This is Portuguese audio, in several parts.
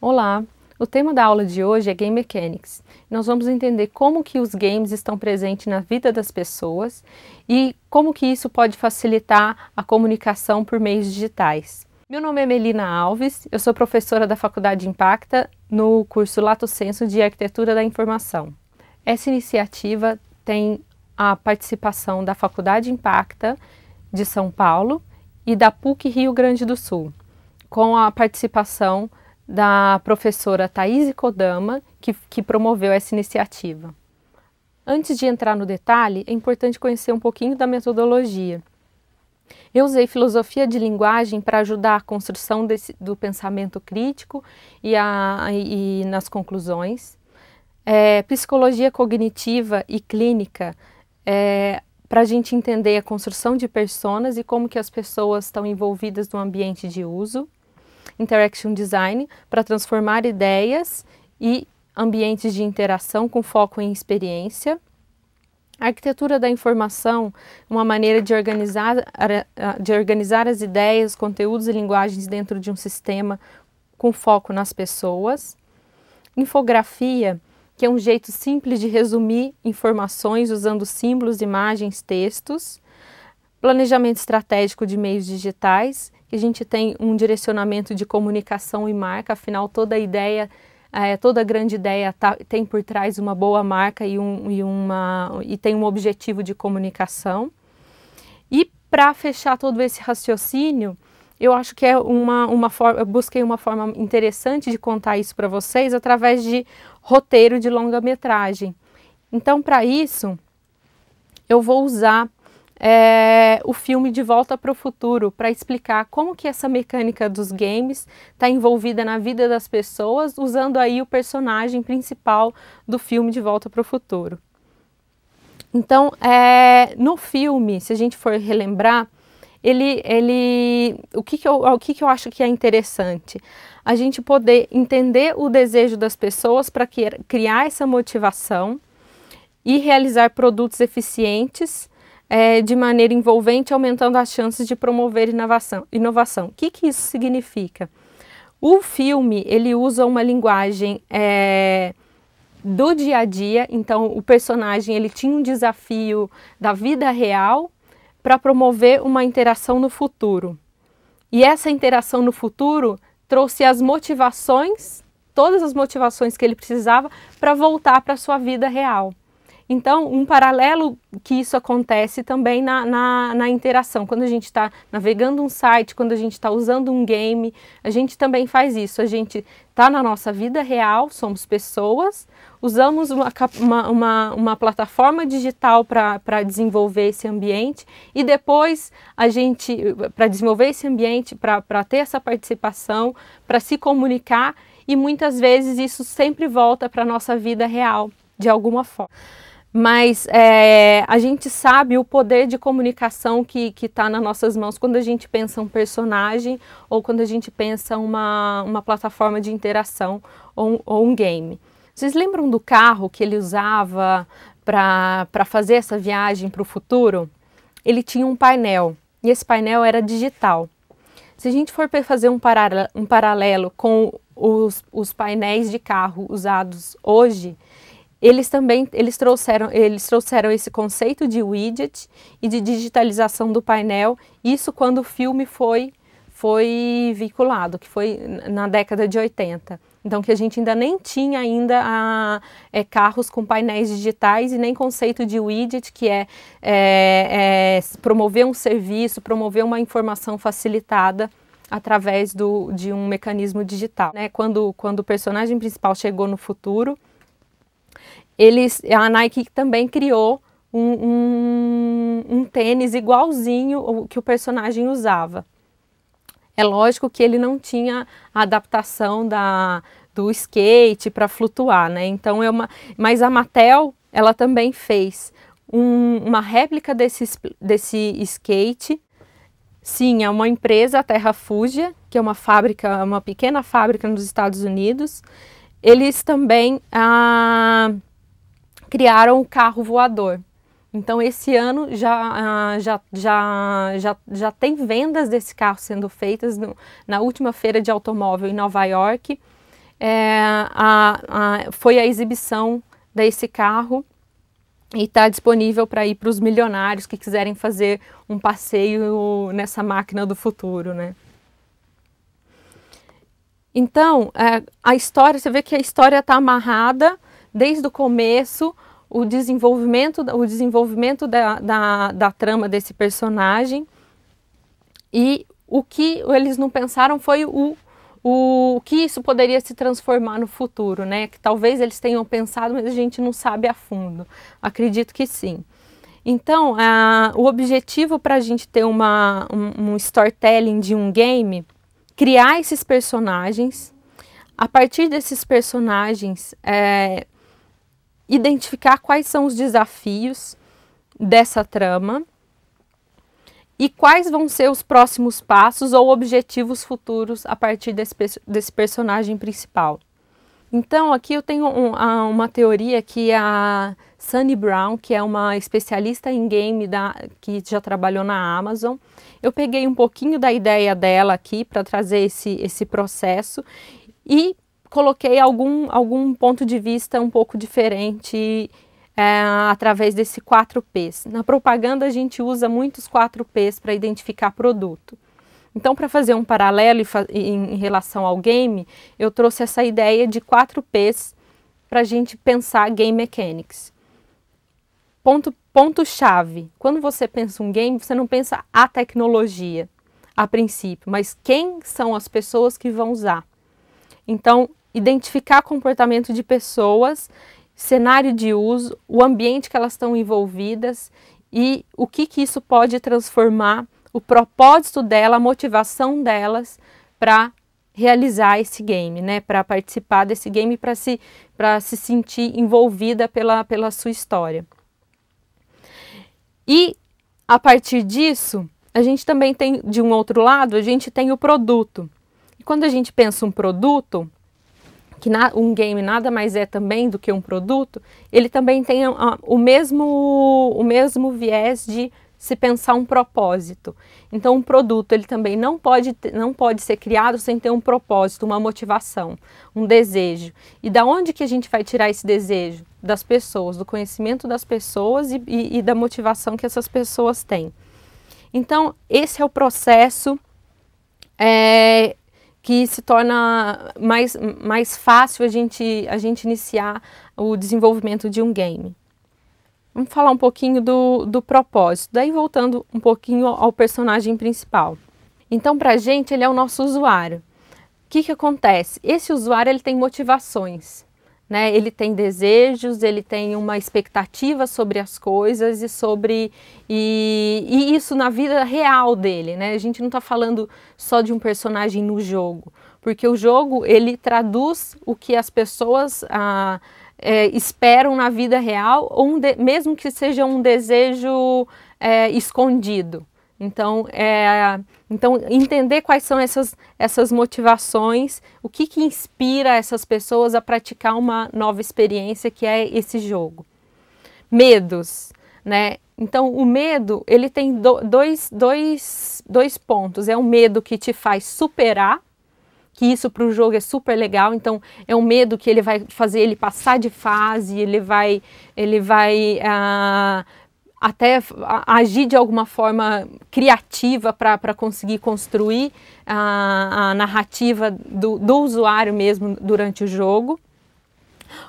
Olá, o tema da aula de hoje é Game Mechanics. Nós vamos entender como que os games estão presentes na vida das pessoas e como que isso pode facilitar a comunicação por meios digitais. Meu nome é Melina Alves, eu sou professora da Faculdade Impacta no curso Lato Sensu de Arquitetura da Informação. Essa iniciativa tem a participação da Faculdade Impacta de São Paulo e da PUC Rio Grande do Sul, com a participação da professora Thaís Kodama, que promoveu essa iniciativa. Antes de entrar no detalhe, é importante conhecer um pouquinho da metodologia. Eu usei filosofia de linguagem para ajudar a construção do pensamento crítico e nas conclusões. Psicologia cognitiva e clínica para a gente entender a construção de personas e como que as pessoas estão envolvidas no ambiente de uso. Interaction Design para transformar ideias e ambientes de interação com foco em experiência. Arquitetura da informação, uma maneira de organizar as ideias, conteúdos e linguagens dentro de um sistema com foco nas pessoas. Infografia, que é um jeito simples de resumir informações usando símbolos, imagens, textos. Planejamento estratégico de meios digitais, que a gente tem um direcionamento de comunicação e marca, afinal toda grande ideia tem por trás uma boa marca e tem um objetivo de comunicação. E para fechar todo esse raciocínio, eu acho que eu busquei uma forma interessante de contar isso para vocês através de roteiro de longa-metragem. Então, para isso, eu vou usar o filme De Volta para o Futuro, para explicar como que essa mecânica dos games está envolvida na vida das pessoas, usando aí o personagem principal do filme De Volta para o Futuro. Então, no filme, se a gente for relembrar, o que eu acho que é interessante? A gente poder entender o desejo das pessoas para criar essa motivação e realizar produtos eficientes de maneira envolvente, aumentando as chances de promover inovação. O que isso significa? O filme, ele usa uma linguagem do dia a dia, então o personagem ele tinha um desafio da vida real para promover uma interação no futuro. E essa interação no futuro trouxe as motivações, todas as motivações que ele precisava para voltar para a sua vida real. Então, um paralelo que isso acontece também na interação. Quando a gente está navegando um site, quando a gente está usando um game, a gente também faz isso. A gente está na nossa vida real, somos pessoas, usamos uma plataforma digital para desenvolver esse ambiente e depois para desenvolver esse ambiente, para ter essa participação, para se comunicar e muitas vezes isso sempre volta para a nossa vida real, de alguma forma. Mas a gente sabe o poder de comunicação que está nas nossas mãos quando a gente pensa um personagem ou quando a gente pensa uma plataforma de interação ou um game. Vocês lembram do carro que ele usava para fazer essa viagem para o futuro? Ele tinha um painel e esse painel era digital. Se a gente for fazer um paralelo com os painéis de carro usados hoje, eles trouxeram esse conceito de widget e de digitalização do painel, isso quando o filme foi veiculado, que foi na década de 80. Então, que a gente ainda nem tinha carros com painéis digitais e nem conceito de widget, que promover um serviço, promover uma informação facilitada através de um mecanismo digital. Quando o personagem principal chegou no futuro, a Nike também criou um tênis igualzinho ao que o personagem usava. É lógico que ele não tinha a adaptação do skate para flutuar, né? Então mas a Mattel, ela também fez uma réplica desse skate. Sim, é uma empresa, a Terra Fúgia, que é uma pequena fábrica nos Estados Unidos. Eles também criaram o carro voador. Então, esse ano já tem vendas desse carro sendo feitas na última feira de automóvel em Nova York. foi a exibição desse carro e está disponível para ir para os milionários que quiserem fazer um passeio nessa máquina do futuro, né? Então, a história, você vê que a história está amarrada desde o começo, o desenvolvimento da trama desse personagem, e o que eles não pensaram foi o que isso poderia se transformar no futuro, né? Que talvez eles tenham pensado, mas a gente não sabe a fundo. Acredito que sim. Então, o objetivo para a gente ter um storytelling de um game, criar esses personagens, a partir desses personagens, identificar quais são os desafios dessa trama e quais vão ser os próximos passos ou objetivos futuros a partir desse personagem principal. Então, aqui eu tenho uma teoria que a Sunny Brown, que é uma especialista em game que já trabalhou na Amazon, eu peguei um pouquinho da ideia dela aqui para trazer esse processo e coloquei algum ponto de vista um pouco diferente através desse 4Ps. Na propaganda a gente usa muitos 4Ps para identificar produto. Então, para fazer um paralelo em relação ao game, eu trouxe essa ideia de 4Ps para a gente pensar Game Mechanics. Ponto-chave. Quando você pensa um game, você não pensa a tecnologia a princípio, mas quem são as pessoas que vão usar. Então, identificar comportamento de pessoas, cenário de uso, o ambiente que elas estão envolvidas e o que isso pode transformar, o propósito dela, a motivação delas para realizar esse game, né? Para participar desse game, para se sentir envolvida pela sua história. E a partir disso, a gente também tem, de um outro lado, a gente tem o produto. E quando a gente pensa um produto, que um game nada mais é também do que um produto, ele também tem o mesmo viés de se pensar um propósito. Então, um produto ele também não pode ser criado sem ter um propósito, uma motivação, um desejo. E da onde que a gente vai tirar esse desejo? Das pessoas, do conhecimento das pessoas e da motivação que essas pessoas têm. Então, esse é o processo que se torna mais fácil a gente iniciar o desenvolvimento de um game. Vamos falar um pouquinho do propósito, daí voltando um pouquinho ao personagem principal. Então, para a gente, ele é o nosso usuário. O que acontece? Esse usuário ele tem motivações, né? Ele tem desejos, ele tem uma expectativa sobre as coisas e isso na vida real dele, né? A gente não está falando só de um personagem no jogo, porque o jogo ele traduz o que as pessoas esperam na vida real, ou mesmo que seja um desejo escondido. Então, entender quais são essas motivações, o que inspira essas pessoas a praticar uma nova experiência que é esse jogo. Medos, né? Então, o medo, ele tem dois pontos. É um medo que te faz superar, que isso para o jogo é super legal, então é um medo que ele vai fazer ele passar de fase, ele vai até agir de alguma forma criativa para conseguir construir a narrativa do usuário mesmo durante o jogo,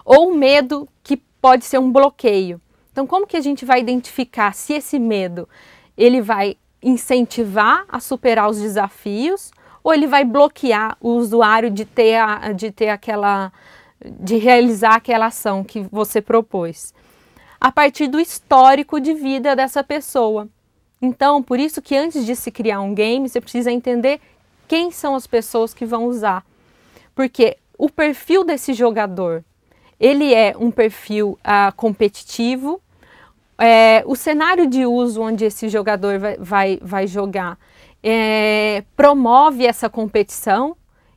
ou um medo que pode ser um bloqueio. Então, como que a gente vai identificar se esse medo ele vai incentivar a superar os desafios ou ele vai bloquear o usuário de realizar aquela ação que você propôs? A partir do histórico de vida dessa pessoa. Então, por isso que antes de se criar um game, você precisa entender quem são as pessoas que vão usar. Porque o perfil desse jogador, ele é um perfil competitivo, o cenário de uso onde esse jogador vai jogar promove essa competição.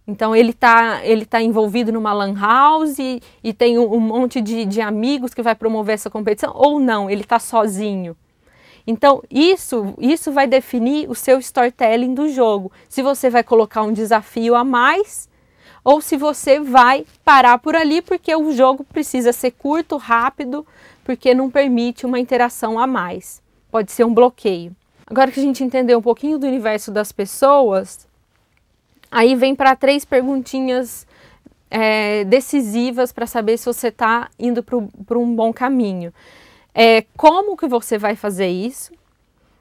Então ele tá envolvido numa lan house e tem um monte de amigos que vai promover essa competição, ou não, ele está sozinho. Então isso vai definir o seu storytelling do jogo. Se você vai colocar um desafio a mais ou se você vai parar por ali porque o jogo precisa ser curto, rápido, porque não permite uma interação a mais. Pode ser um bloqueio. Agora que a gente entendeu um pouquinho do universo das pessoas, aí vem para 3 perguntinhas decisivas para saber se você está indo para um bom caminho. Como que você vai fazer isso?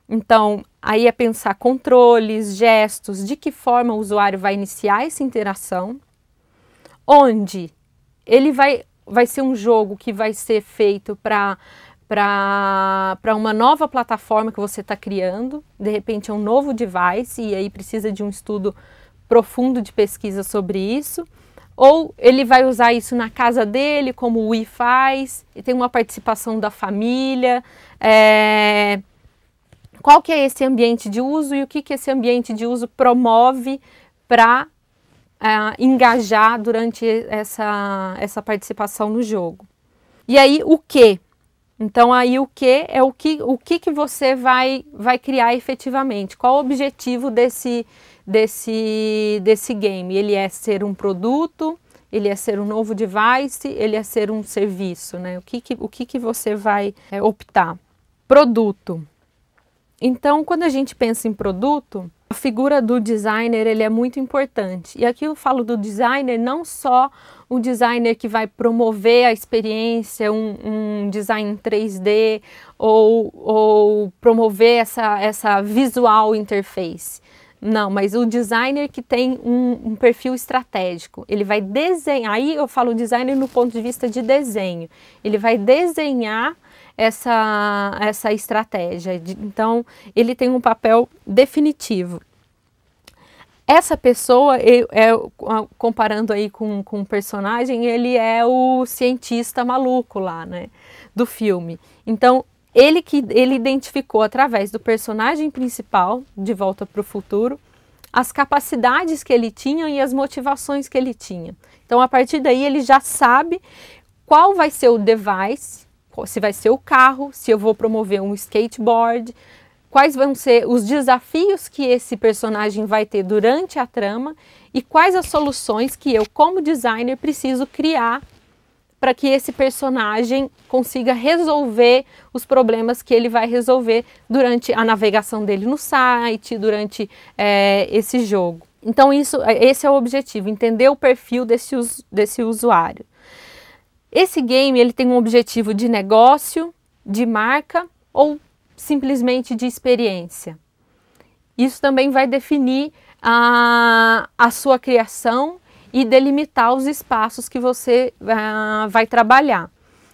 Então, aí é pensar controles, gestos, de que forma o usuário vai iniciar essa interação, onde ele vai ser um jogo que vai ser feito para uma nova plataforma que você está criando, de repente é um novo device e aí precisa de um estudo profundo de pesquisa sobre isso, ou ele vai usar isso na casa dele, como o Wii faz, e tem uma participação da família, qual que é esse ambiente de uso e o que esse ambiente de uso promove para engajar durante essa participação no jogo. E aí o que? Então aí o que é o que você vai criar efetivamente, qual o objetivo desse game? Ele é ser um produto, ele é ser um novo device, ele é ser um serviço, né? O que você vai optar? Produto. Então, quando a gente pensa em produto, a figura do designer ele é muito importante. E aqui eu falo do designer, não só o designer que vai promover a experiência, um design 3D, ou promover essa visual interface. Não, mas o designer que tem um perfil estratégico, ele vai desenhar, aí eu falo designer no ponto de vista de desenho, ele vai desenhar essa estratégia, então ele tem um papel definitivo. Essa pessoa, comparando aí com um personagem, ele é o cientista maluco lá, né, do filme. Então, ele identificou através do personagem principal, De Volta para o Futuro, as capacidades que ele tinha e as motivações que ele tinha. Então, a partir daí, ele já sabe qual vai ser o device, se vai ser o carro, se eu vou promover um skateboard, quais vão ser os desafios que esse personagem vai ter durante a trama e quais as soluções que eu, como designer, preciso criar para que esse personagem consiga resolver os problemas que ele vai resolver durante a navegação dele no site, durante esse jogo. Então esse é o objetivo, entender o perfil desse usuário. Esse game ele tem um objetivo de negócio, de marca ou simplesmente de experiência. Isso também vai definir a sua criação e delimitar os espaços que você vai trabalhar.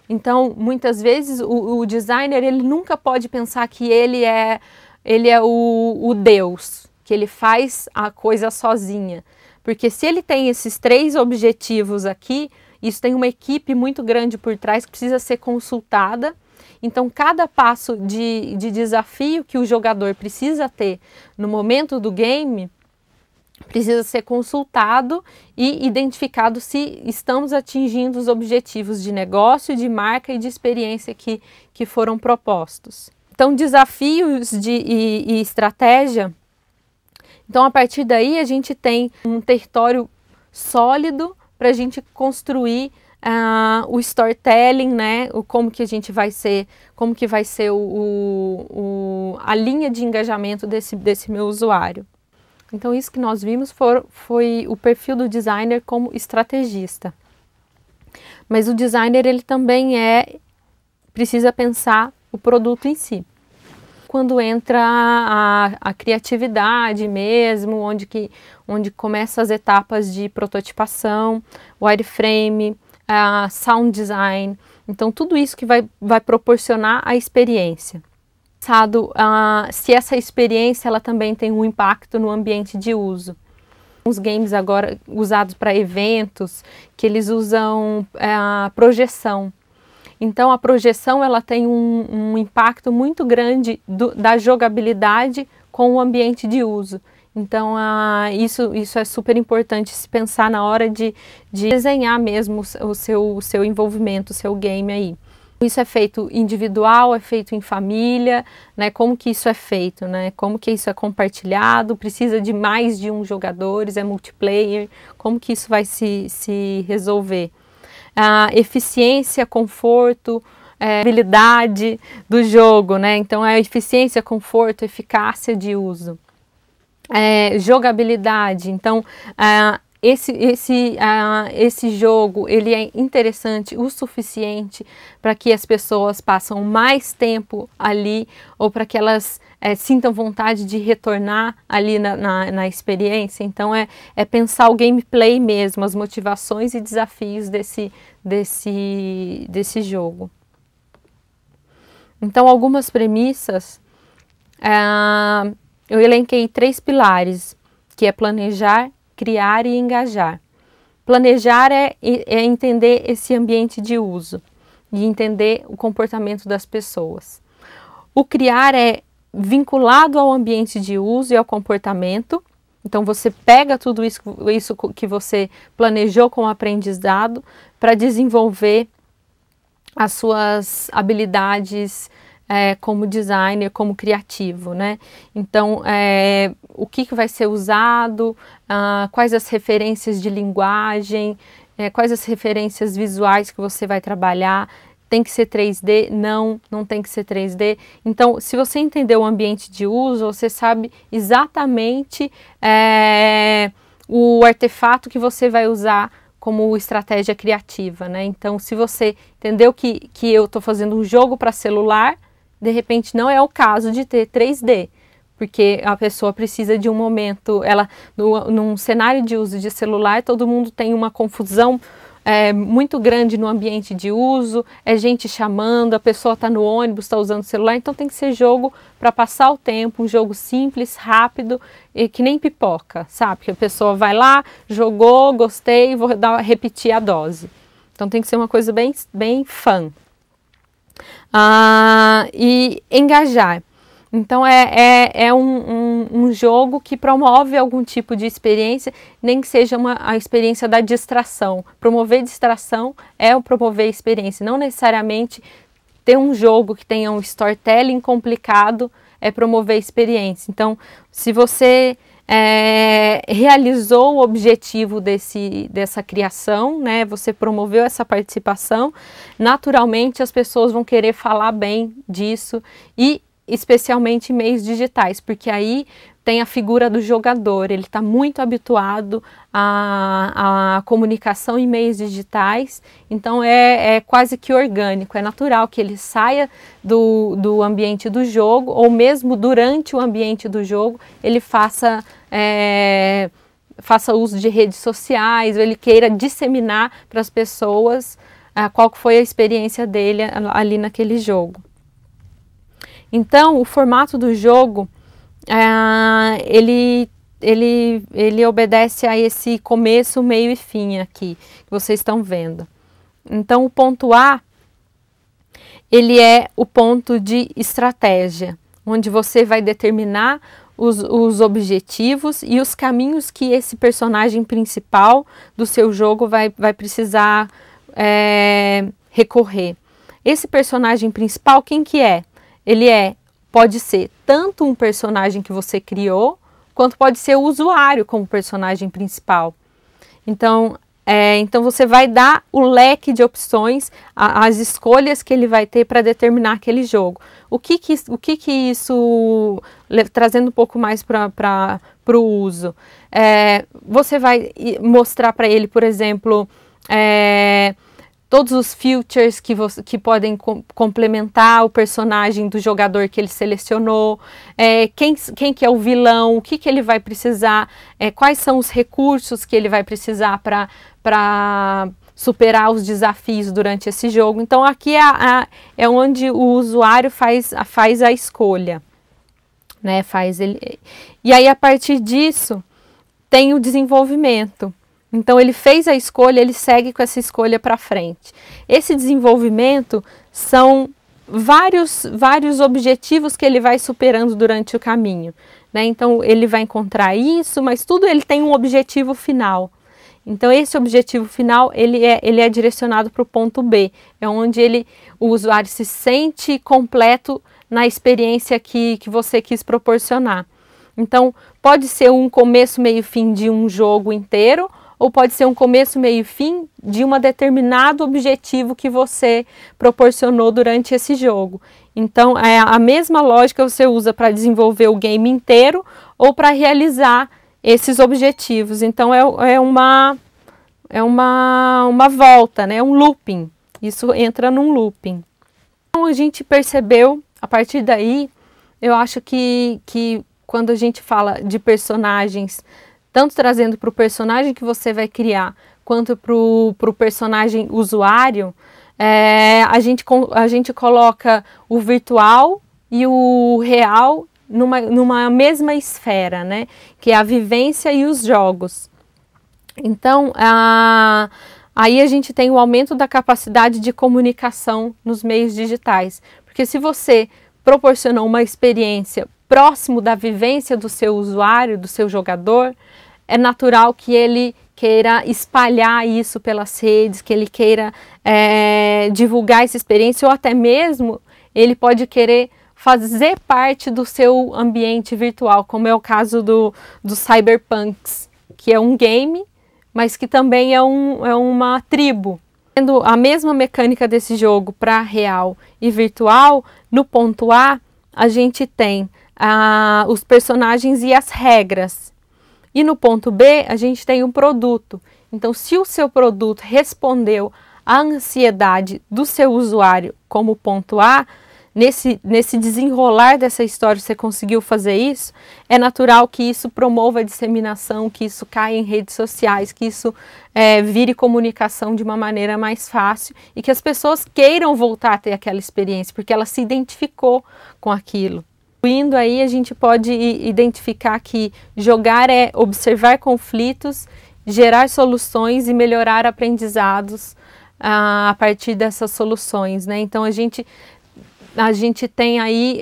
Então, muitas vezes, o designer ele nunca pode pensar que ele é o Deus, que ele faz a coisa sozinha. Porque se ele tem esses 3 objetivos aqui, isso tem uma equipe muito grande por trás que precisa ser consultada. Então, cada passo de desafio que o jogador precisa ter no momento do game precisa ser consultado e identificado se estamos atingindo os objetivos de negócio, de marca e de experiência que foram propostos. Então, desafios e estratégia. Então, a partir daí, a gente tem um território sólido para a gente construir o storytelling, né? Como que a gente vai ser, como que vai ser a linha de engajamento desse meu usuário. Então, isso que nós vimos foi o perfil do designer como estrategista. Mas o designer, ele também precisa pensar o produto em si. Quando entra a criatividade mesmo, onde começam as etapas de prototipação, wireframe, sound design. Então, tudo isso que vai proporcionar a experiência. Se essa experiência ela também tem um impacto no ambiente de uso. Os games agora usados para eventos, que eles usam a projeção. Então a projeção ela tem um impacto muito grande da jogabilidade com o ambiente de uso. Então isso é super importante se pensar na hora de desenhar mesmo o seu envolvimento, o seu game aí. Isso é feito individual, é feito em família, né? Como que isso é feito, né? Como que isso é compartilhado, precisa de mais de um jogadores, é multiplayer, como que isso vai se resolver? Eficiência, conforto, habilidade do jogo, né? Então é eficiência, conforto, eficácia de uso. Jogabilidade, então esse jogo ele é interessante o suficiente para que as pessoas passam mais tempo ali ou para que elas sintam vontade de retornar ali na experiência. Então é pensar o gameplay mesmo, as motivações e desafios desse jogo. Então algumas premissas, eu elenquei 3 pilares, que é planejar, criar e engajar. Planejar é entender esse ambiente de uso e entender o comportamento das pessoas. O criar é vinculado ao ambiente de uso e ao comportamento. Então você pega tudo isso que você planejou com o aprendizado para desenvolver as suas habilidades como designer, como criativo, né? Então, o que vai ser usado, quais as referências de linguagem, quais as referências visuais que você vai trabalhar, tem que ser 3D? Não tem que ser 3D. Então, se você entender o ambiente de uso, você sabe exatamente o artefato que você vai usar como estratégia criativa, né? Então, se você entendeu que eu estou fazendo um jogo para celular, de repente não é o caso de ter 3D, porque a pessoa precisa de um momento, num cenário de uso de celular, todo mundo tem uma confusão muito grande no ambiente de uso, gente chamando, a pessoa está no ônibus, está usando o celular, então tem que ser jogo para passar o tempo, um jogo simples, rápido, e que nem pipoca, sabe? Que a pessoa vai lá, jogou, gostei, vou repetir a dose. Então tem que ser uma coisa bem fun. E engajar. Então é um jogo que promove algum tipo de experiência, nem que seja a experiência da distração. Promover distração é o promover experiência, não necessariamente ter um jogo que tenha um storytelling complicado é promover experiência. Então, se você realizou o objetivo dessa criação, né? Você promoveu essa participação, naturalmente as pessoas vão querer falar bem disso e especialmente em meios digitais, porque aí tem a figura do jogador, ele está muito habituado à comunicação em meios digitais, então é quase que orgânico, é natural que ele saia do ambiente do jogo, ou mesmo durante o ambiente do jogo, ele faça uso de redes sociais, ou ele queira disseminar para as pessoas qual foi a experiência dele ali naquele jogo. Então, o formato do jogo, ele obedece a esse começo, meio e fim aqui, que vocês estão vendo. Então, o ponto A, ele é o ponto de estratégia, onde você vai determinar os objetivos e os caminhos que esse personagem principal do seu jogo vai precisar recorrer. Esse personagem principal, quem que é? Ele pode ser tanto um personagem que você criou, quanto pode ser o usuário como personagem principal. Então, você vai dar o leque de opções, as escolhas que ele vai ter para determinar aquele jogo. O que isso, trazendo um pouco mais para o uso, você vai mostrar para ele, por exemplo, todos os features que podem complementar o personagem do jogador que ele selecionou, quem que é o vilão, o que ele vai precisar, quais são os recursos que ele vai precisar para superar os desafios durante esse jogo. Então aqui é onde o usuário faz a escolha, né? E aí a partir disso tem o desenvolvimento. Então ele fez a escolha, ele segue com essa escolha para frente. Esse desenvolvimento são vários objetivos que ele vai superando durante o caminho, né? Então ele vai encontrar isso, mas tudo ele tem um objetivo final. Então esse objetivo final ele é direcionado para o ponto B, é onde o usuário se sente completo na experiência que você quis proporcionar. Então pode ser um começo, meio e fim de um jogo inteiro, ou pode ser um começo, meio e fim de um determinado objetivo que você proporcionou durante esse jogo. Então, a mesma lógica você usa para desenvolver o game inteiro ou para realizar esses objetivos. Então, é uma volta, né? Um looping. Isso entra num looping. Então, a gente percebeu, a partir daí, eu acho que quando a gente fala de personagens, tanto trazendo para o personagem que você vai criar, quanto para o personagem usuário, a gente coloca o virtual e o real numa mesma esfera, né? Que é a vivência e os jogos. Então, aí a gente tem o aumento da capacidade de comunicação nos meios digitais. Porque se você proporcionou uma experiência próximo da vivência do seu usuário, do seu jogador, é natural que ele queira espalhar isso pelas redes, que ele queira divulgar essa experiência, ou até mesmo ele pode querer fazer parte do seu ambiente virtual, como é o caso do Cyberpunks, que é um game, mas que também é uma tribo. Tendo a mesma mecânica desse jogo para real e virtual, no ponto A, a gente tem os personagens e as regras. E no ponto B, a gente tem um produto. Então, se o seu produto respondeu à ansiedade do seu usuário como ponto A, nesse desenrolar dessa história você conseguiu fazer isso, é natural que isso promova a disseminação, que isso caia em redes sociais, que isso vire comunicação de uma maneira mais fácil e que as pessoas queiram voltar a ter aquela experiência, porque ela se identificou com aquilo. Indo aí, a gente pode identificar que jogar é observar conflitos, gerar soluções e melhorar aprendizados a partir dessas soluções, né? Então a gente tem aí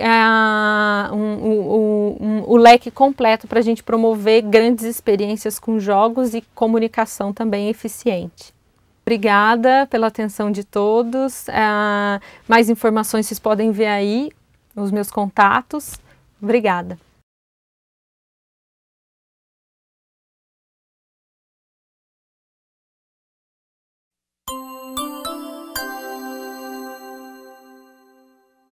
o leque completo para a gente promover grandes experiências com jogos e comunicação também eficiente. Obrigada pela atenção de todos. Mais informações vocês podem ver aí, os meus contatos. Obrigada.